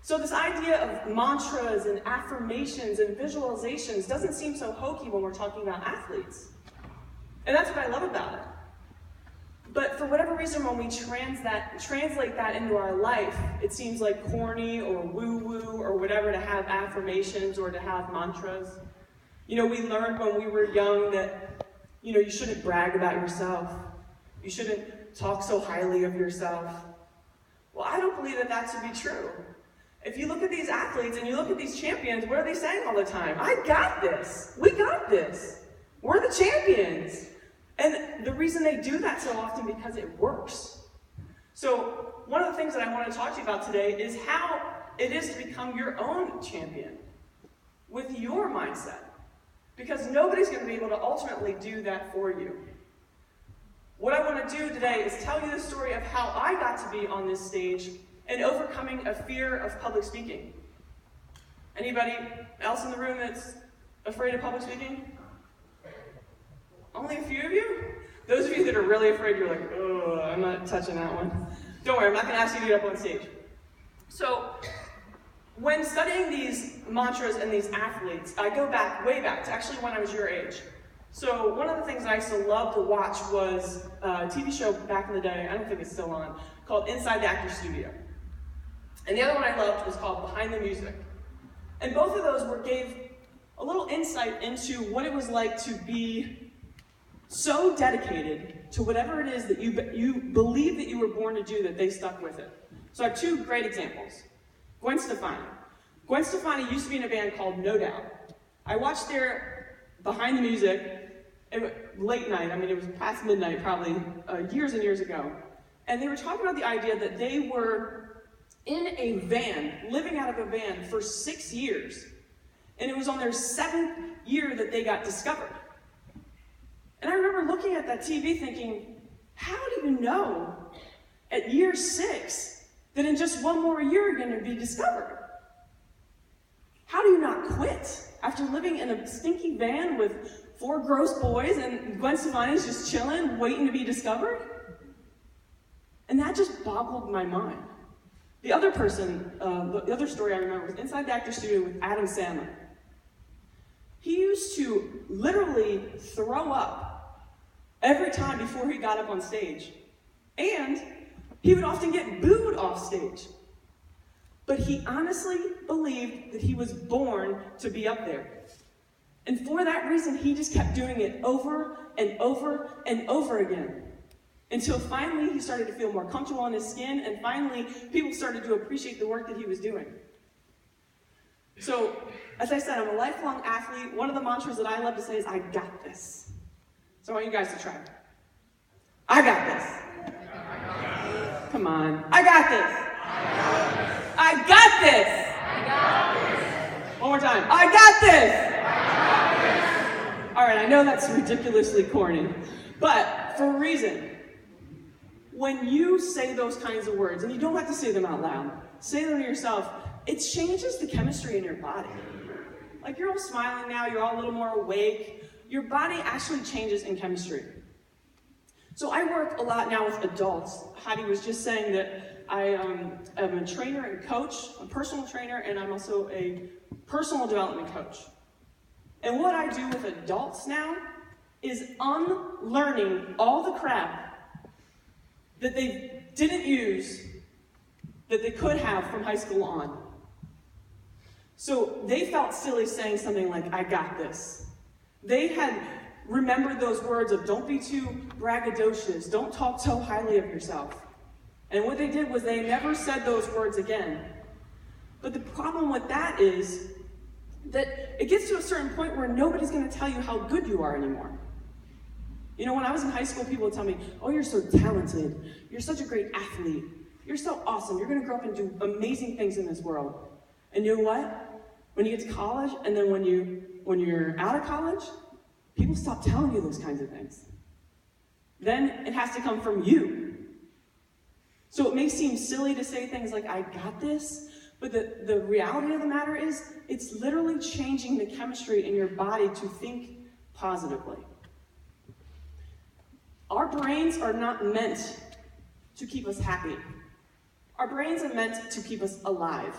So this idea of mantras and affirmations and visualizations doesn't seem so hokey when we're talking about athletes. And that's what I love about it. But for whatever reason, when we translate that into our life, it seems like corny or woo-woo or whatever to have affirmations or to have mantras. We learned when we were young that, you shouldn't brag about yourself. You shouldn't talk so highly of yourself. Well, I don't believe that to be true. If you look at these athletes and you look at these champions, what are they saying all the time? I got this. We got this. We're the champions. And the reason they do that so often because it works. So one of the things that I want to talk to you about today is how it is to become your own champion with your mindset. Because nobody's going to be able to ultimately do that for you. What I want to do today is tell you the story of how I got to be on this stage and overcoming a fear of public speaking. Anybody else in the room that's afraid of public speaking? Only a few of you? Those of you that are really afraid, you're like, oh, I'm not touching that one. Don't worry, I'm not going to ask you to get up on stage. So, when studying these mantras and these athletes, I go way back to actually when I was your age. So one of the things I used to love to watch was a TV show back in the day, I don't think it's still on, called Inside the Actor's Studio. And the other one I loved was called Behind the Music. And both of those gave a little insight into what it was like to be so dedicated to whatever it is that you believe that you were born to do that they stuck with it. So I have two great examples. Gwen Stefani. Gwen Stefani used to be in a band called No Doubt. I watched their Behind the Music late night, it was past midnight probably, years and years ago. And they were talking about the idea that they were in a van, living out of a van for 6 years. And it was on their 7th year that they got discovered. And I remember looking at that TV thinking, how do you know at year 6 that in just one more year you're going to be discovered? How do you not quit after living in a stinky van with 4 gross boys and Gwen Stefani's just chilling, waiting to be discovered? And that just boggled my mind. The other story I remember was Inside the Actor's Studio with Adam Sandler. He used to literally throw up every time before he got up on stage. And he would often get booed off stage. But he honestly believed that he was born to be up there. And for that reason, he just kept doing it over and over and over again. Until finally he started to feel more comfortable in his skin, and finally people started to appreciate the work that he was doing. So, as I said, I'm a lifelong athlete. One of the mantras that I love to say is, I got this. So I want you guys to try. I got this. Come on. I got this. I got this. I got this. One more time. I got this. All right, I know that's ridiculously corny, but for a reason. When you say those kinds of words, and you don't have to say them out loud, say them to yourself, it changes the chemistry in your body. Like you're all smiling now, you're all a little more awake. Your body actually changes in chemistry. So I work a lot now with adults. Heidi was just saying that I am a trainer and coach, a personal trainer, and I'm also a personal development coach. And what I do with adults now is unlearning all the crap that they didn't use that they could have from high school on. So they felt silly saying something like, I got this. They had remembered those words of don't be too braggadocious, don't talk so highly of yourself. And what they did was they never said those words again. But the problem with that is that it gets to a certain point where nobody's going to tell you how good you are anymore. You know, when I was in high school, people would tell me, oh, you're so talented. You're such a great athlete. You're so awesome. You're going to grow up and do amazing things in this world. And you know what? When you get to college, and then when you're out of college, people stop telling you those kinds of things. Then it has to come from you. So it may seem silly to say things like, I got this, but the reality of the matter is, it's literally changing the chemistry in your body to think positively. Our brains are not meant to keep us happy. Our brains are meant to keep us alive.